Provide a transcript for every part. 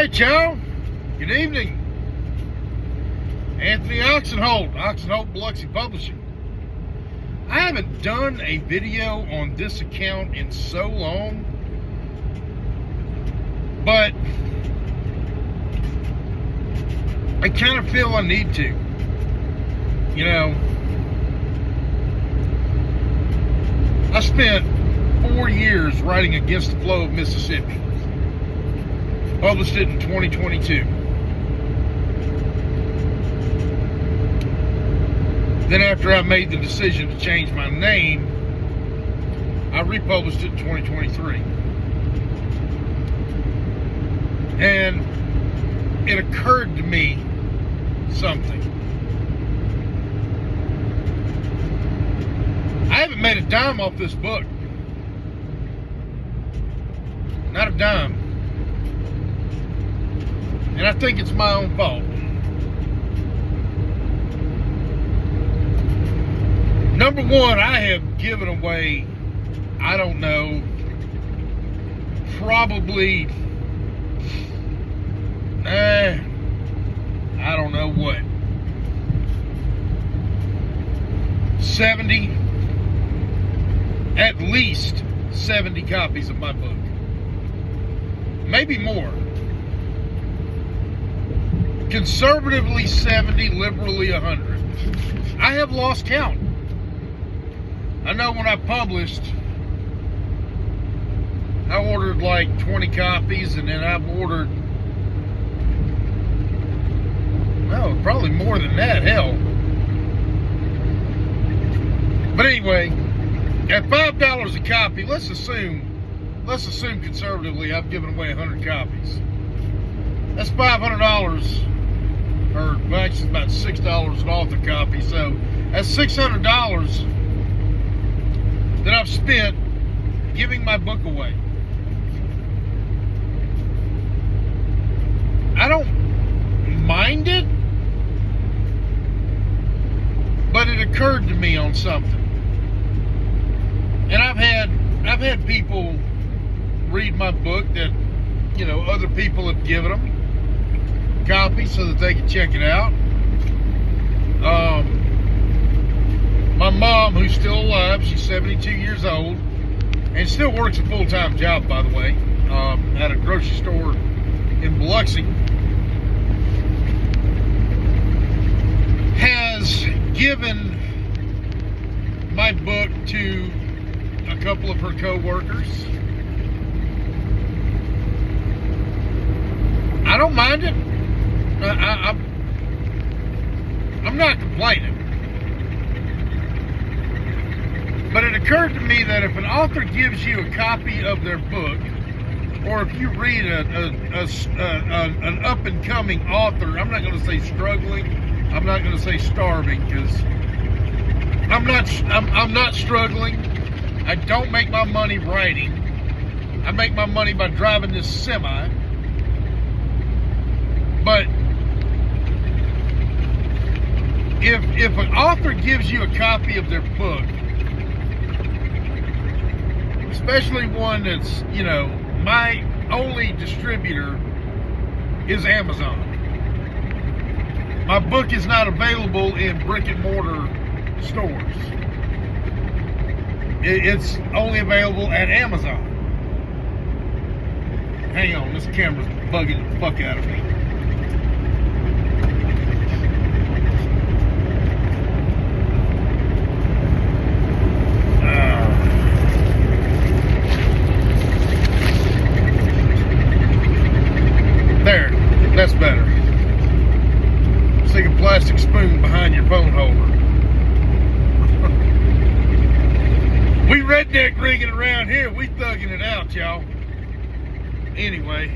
right, y'all. Good evening. Anthony Oxenholt, Oxenholt Biloxi Publishing. I haven't done a video on this account in so long, but I kind of feel I need to. You know, I spent 4 years writing Against the Flow of Mississippi. Published it in 2022. Then after I made the decision to change my name, I republished it in 2023. And it occurred to me something. I haven't made a dime off this book. Not a dime. And I think it's my own fault. Number one, I have given away, I don't know, probably, I don't know what, 70, at least 70 copies of my book. Maybe more. Conservatively 70, liberally 100. I have lost count. I know when I published, I ordered like 20 copies, and then I've ordered, well, probably more than that, hell. But anyway, at $5 a copy, let's assume conservatively I've given away 100 copies. That's $500, or well, actually it's about $6 an author copy, so that's $600 that I've spent giving my book away. I don't mind it, but it occurred to me on something. And I've had people read my book that, you know, other people have given them copies so that they can check it out. My mom, who's still alive, she's 72 years old, and still works a full-time job, by the way, at a grocery store in Biloxi, has given my book to a couple of her co-workers. I don't mind it. I'm not complaining. But it occurred to me that if an author gives you a copy of their book, or if you read an up-and-coming author, I'm not going to say struggling, I'm not going to say starving, because I'm not struggling. I don't make my money writing. I make my money by driving this semi. But if an author gives you a copy of their book, especially one that's, you know, my only distributor is Amazon. My book is not available in brick and mortar stores. It's only available at Amazon. Hang on, this camera's bugging the fuck out of me. There, that's better. Stick a plastic spoon behind your phone holder. We redneck rigging around here. We thugging it out, y'all. Anyway.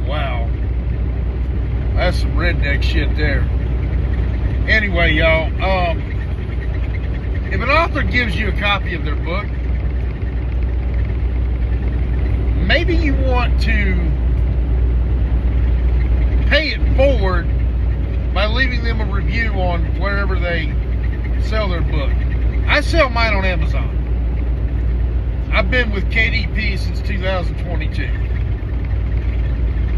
Wow. That's some redneck shit there. Anyway, y'all. If an author gives you a copy of their book, maybe you want to pay it forward by leaving them a review on wherever they sell their book. I sell mine on Amazon. I've been with KDP since 2022.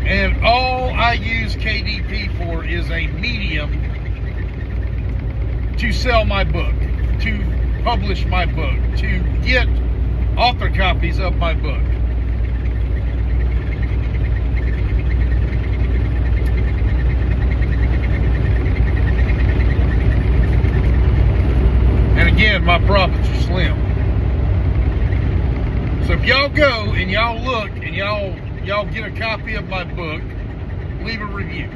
And all I use KDP for is a medium to sell my book, to publish my book, to get author copies of my book. And again, my profits are slim. So if y'all go and y'all look and y'all get a copy of my book, leave a review.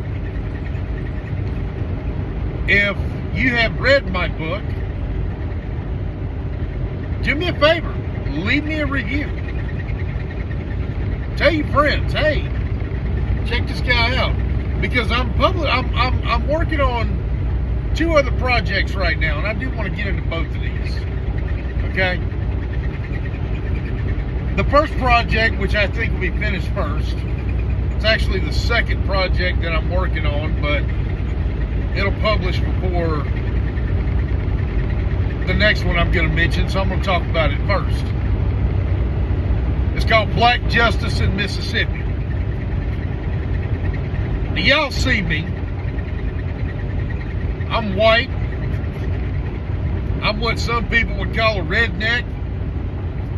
If you have read my book, do me a favor, leave me a review. Tell your friends, hey, check this guy out, because I'm working on 2 other projects right now, and I do want to get into both of these. Okay. The first project, which I think will be finished first, it's actually the second project that I'm working on, but it'll publish before the next one I'm going to mention, so I'm going to talk about it first. It's called Black Justice in Mississippi. Now, y'all see me. I'm white. I'm what some people would call a redneck.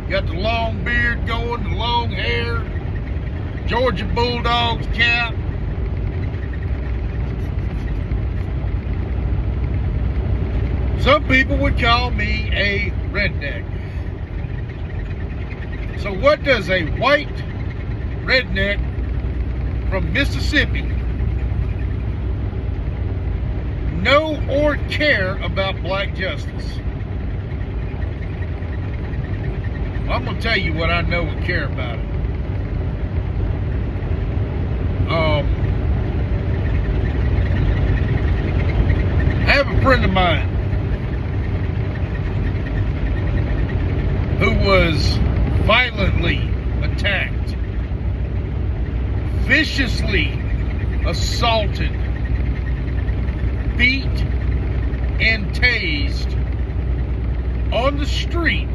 Got the long beard going, the long hair, Georgia Bulldogs cap. Some people would call me a redneck. So what does a white redneck from Mississippi know or care about black justice? Well, I'm going to tell you what I know and care about it. I have a friend of mine who was violently attacked, viciously assaulted, beat, and tased on the street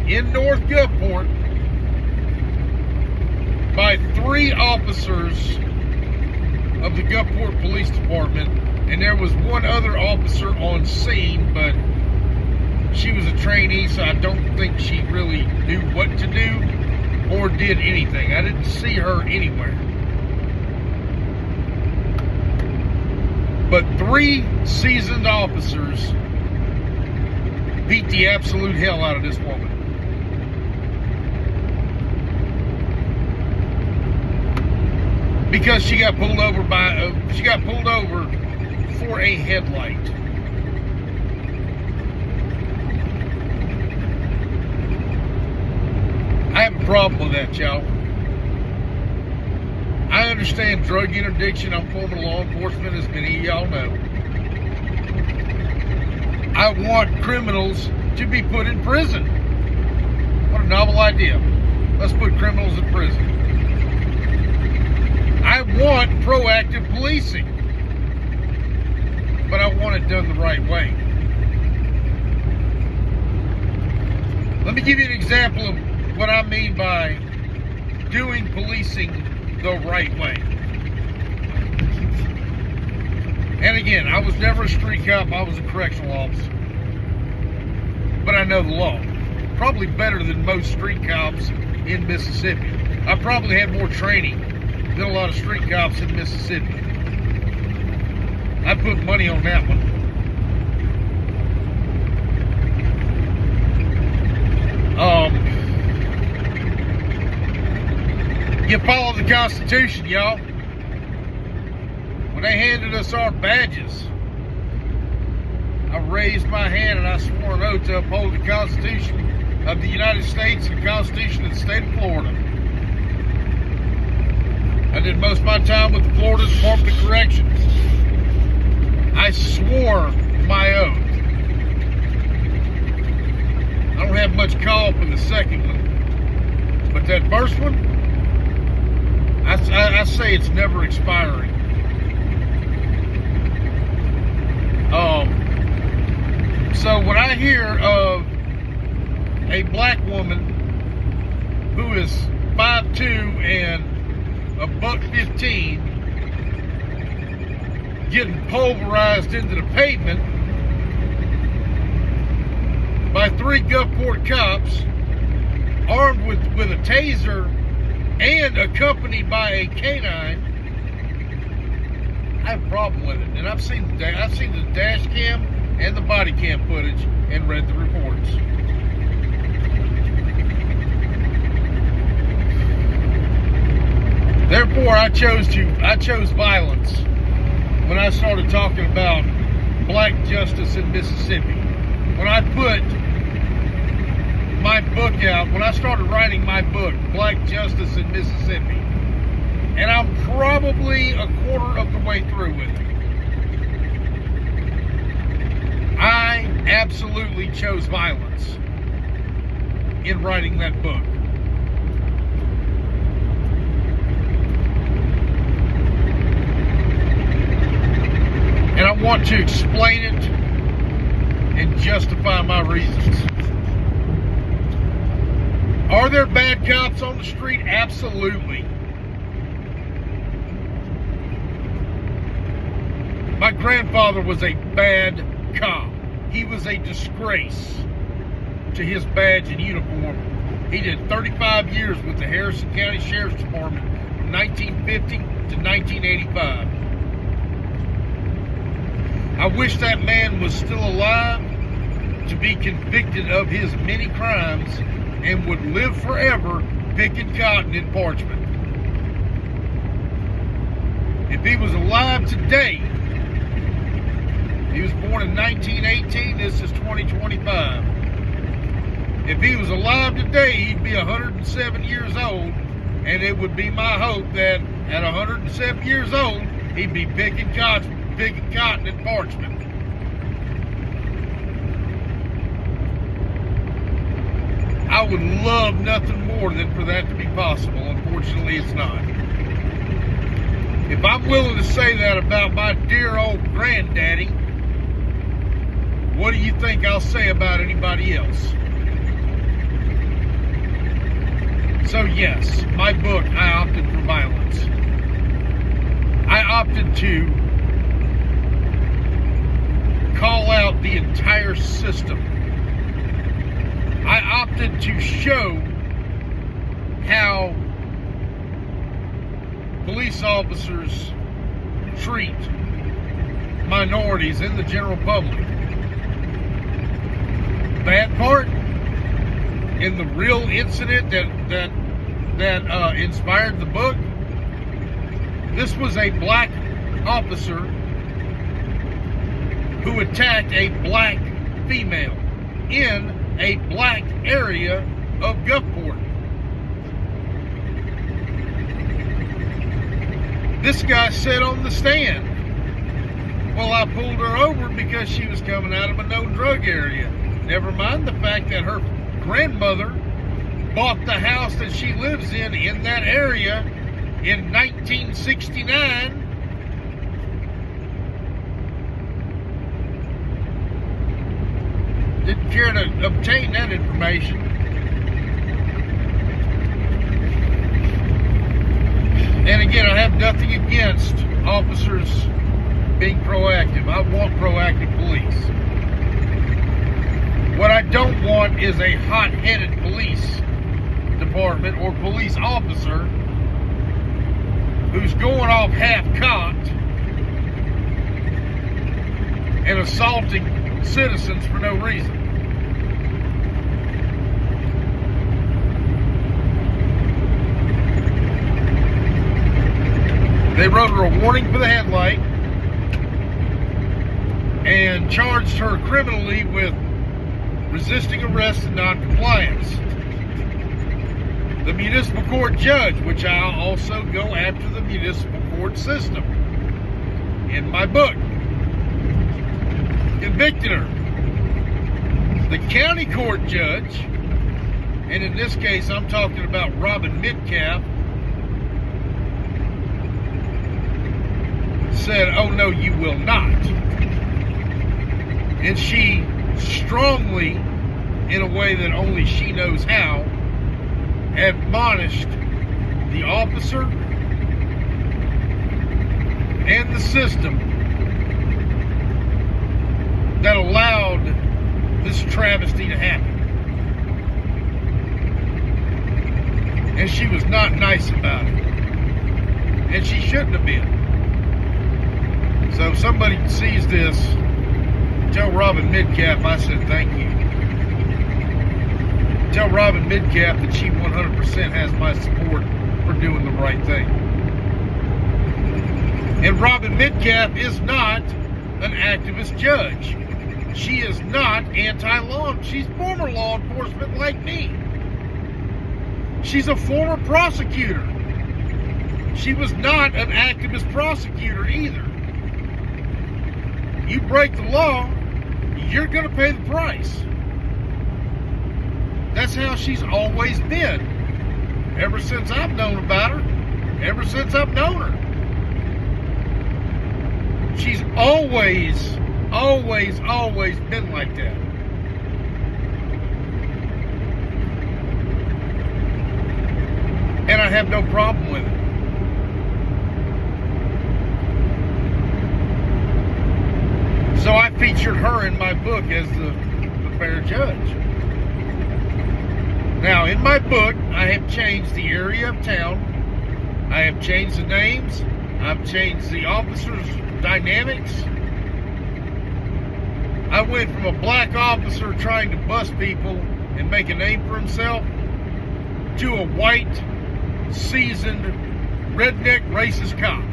in North Gulfport by 3 officers of the Gulfport Police Department, and there was 1 other officer on scene, but she was a trainee, so I don't think she really knew what to do or did anything. I didn't see her anywhere. But 3 seasoned officers beat the absolute hell out of this woman. Because she got pulled over for a headlight. I have a problem with that, y'all. I understand drug interdiction. I'm former law enforcement, as many of y'all know. I want criminals to be put in prison. What a novel idea. Let's put criminals in prison. I want proactive policing, but I want it done the right way. Let me give you an example of what I mean by doing policing the right way. And again, I was never a street cop, I was a correctional officer. But I know the law. Probably better than most street cops in Mississippi. I probably had more training than a lot of street cops in Mississippi. I'd put money on that one. You follow the Constitution, y'all. When they handed us our badges, I raised my hand and I swore an oath to uphold the Constitution of the United States and the Constitution of the state of Florida. I did most of my time with the Florida Department of Corrections. I swore my oath. I don't have much call for the second one, but that first one, I say it's never expiring. So when I hear of a black woman who is 5'2" and of buck 15 getting pulverized into the pavement by 3 Gulfport cops armed with a taser and accompanied by a canine, I have a problem with it. And I've seen the dash cam and the body cam footage and read the reports. Therefore, I chose violence when I started talking about black justice in Mississippi. When I put my book out, when I started writing my book, Black Justice in Mississippi, and I'm probably a quarter of the way through with it, I absolutely chose violence in writing that book. And I want to explain it and justify my reasons. Are there bad cops on the street? Absolutely. My grandfather was a bad cop. He was a disgrace to his badge and uniform. He did 35 years with the Harrison County Sheriff's Department from 1950 to 1985. I wish that man was still alive to be convicted of his many crimes and would live forever picking cotton in Parchment. If he was alive today, he was born in 1918, this is 2025. If he was alive today, he'd be 107 years old, and it would be my hope that at 107 years old, he'd be picking cotton in Parchment. I would love nothing more than for that to be possible. Unfortunately, it's not. If I'm willing to say that about my dear old granddaddy, what do you think I'll say about anybody else? So yes, my book, I opted for violence. I opted to call out the entire system. I opted to show how police officers treat minorities in the general public. Bad part, in the real incident that inspired the book, this was a black officer who attacked a black female in a black area of Gulfport. This guy said on the stand, well, I pulled her over because she was coming out of a no-drug area. Never mind the fact that her grandmother bought the house that she lives in that area in 1969. Didn't care to obtain that information. And again, I have nothing against officers being proactive. I want proactive police. What I don't want is a hot-headed police department or police officer who's going off half-cocked and assaulting citizens for no reason. They wrote her a warning for the headlight and charged her criminally with resisting arrest and non-compliance. The municipal court judge, which I'll also go after the municipal court system in my book, convicted her. The county court judge, and in this case I'm talking about Robin Metcalf, said, oh no, you will not. And she strongly, in a way that only she knows how, admonished the officer and the system that allowed this travesty to happen. And she was not nice about it. And she shouldn't have been. So if somebody sees this, tell Robin Midcap I said thank you. Tell Robin Midcap that she 100% has my support for doing the right thing. And Robin Midcap is not an activist judge. She is not anti-law. She's former law enforcement like me. She's a former prosecutor. She was not an activist prosecutor either. You break the law, you're going to pay the price. That's how she's always been. Ever since I've known about her. Ever since I've known her. She's always been like that. And I have no problem with it. So I featured her in my book as the fair judge. Now, in my book, I have changed the area of town. I have changed the names. I've changed the officers' dynamics. I went from a black officer trying to bust people and make a name for himself to a white, seasoned, redneck, racist cop.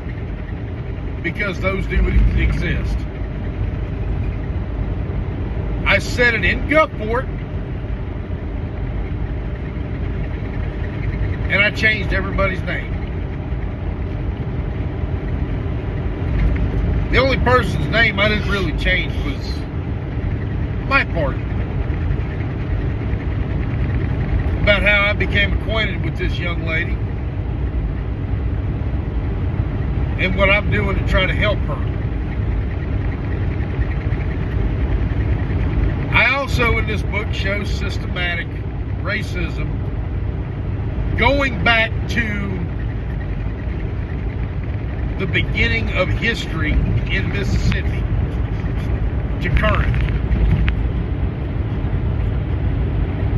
Because those do exist. I said it in Gulfport, and I changed everybody's name. The only person's name I didn't really change was my part. About how I became acquainted with this young lady and what I'm doing to try to help her. I also in this book show systematic racism going back to the beginning of history in Mississippi to current.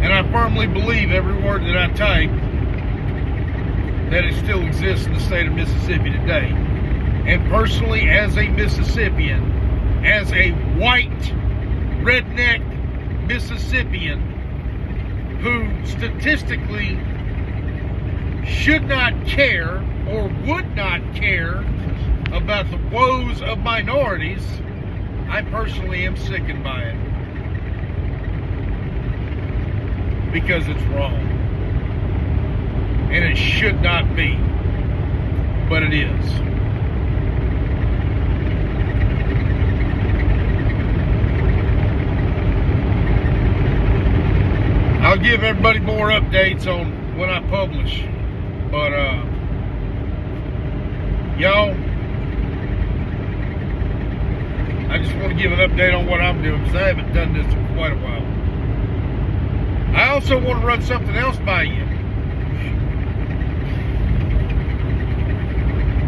And I firmly believe every word that I type that it still exists in the state of Mississippi today. And personally, as a Mississippian, as a white redneck Mississippian who statistically should not care or would not care about the woes of minorities, I personally am sickened by it. Because it's wrong. And it should not be. But it is. I'll give everybody more updates on when I publish. But, y'all, I just want to give an update on what I'm doing because I haven't done this in quite a while. I also want to run something else by you.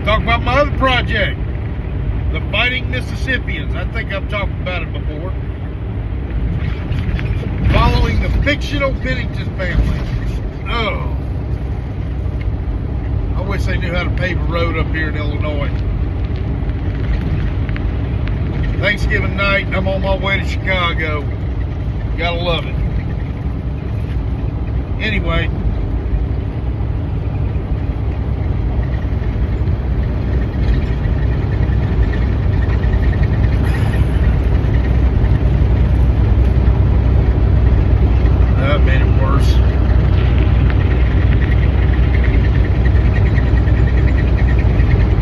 Talk about my other project, the Fighting Mississippians. I think I've talked about it before. Following the fictional Pennington family. Oh. I wish they knew how to pave a road up here in Illinois. Thanksgiving night, I'm on my way to Chicago. Gotta love it. Anyway. That made it worse.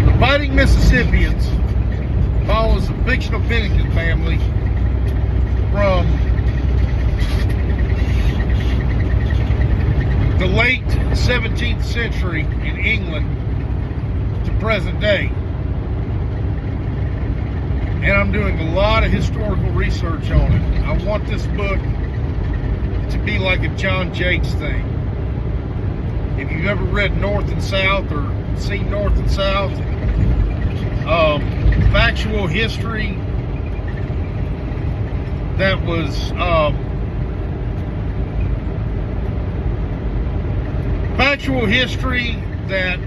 The Fighting Mississippians follows the fictional Pennington family from the late 17th century in England to present day. And I'm doing a lot of historical research on it. I want this book to be like a John Jakes thing. If you've ever read North and South or seen North and South, factual history that was factual history that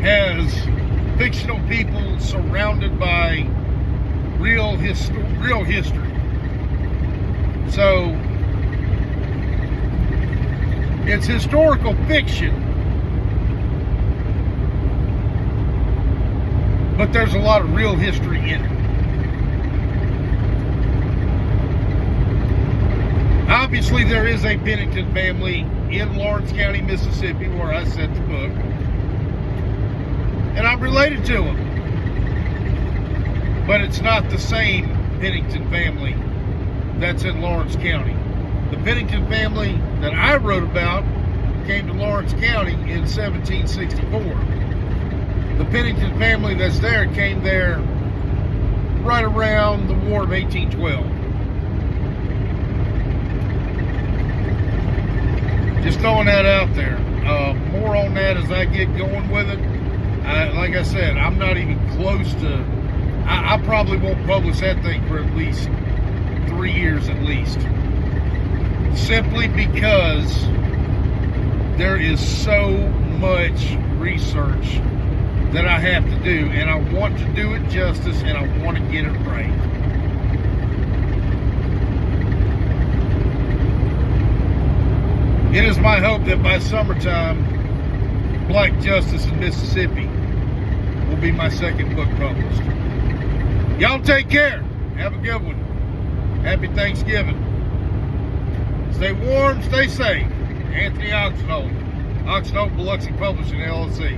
has fictional people surrounded by real history. So it's historical fiction, but there's a lot of real history in it. Obviously, there is a Pennington family in Lawrence County, Mississippi, where I set the book, and I'm related to them. But it's not the same Pennington family that's in Lawrence County. The Pennington family that I wrote about came to Lawrence County in 1764. The Pennington family that's there came there right around the War of 1812. Just throwing that out there. More on that as I get going with it. Like I said, I'm not even close to... I probably won't publish that thing for at least 3 years at least. Simply because there is so much research that I have to do, and I want to do it justice, and I want to get it right. It is my hope that by summertime, Black Justice in Mississippi will be my second book published. Y'all take care. Have a good one. Happy Thanksgiving. Stay warm, stay safe. Anthony Oxenholt, Oxenholt Biloxi Publishing, LLC.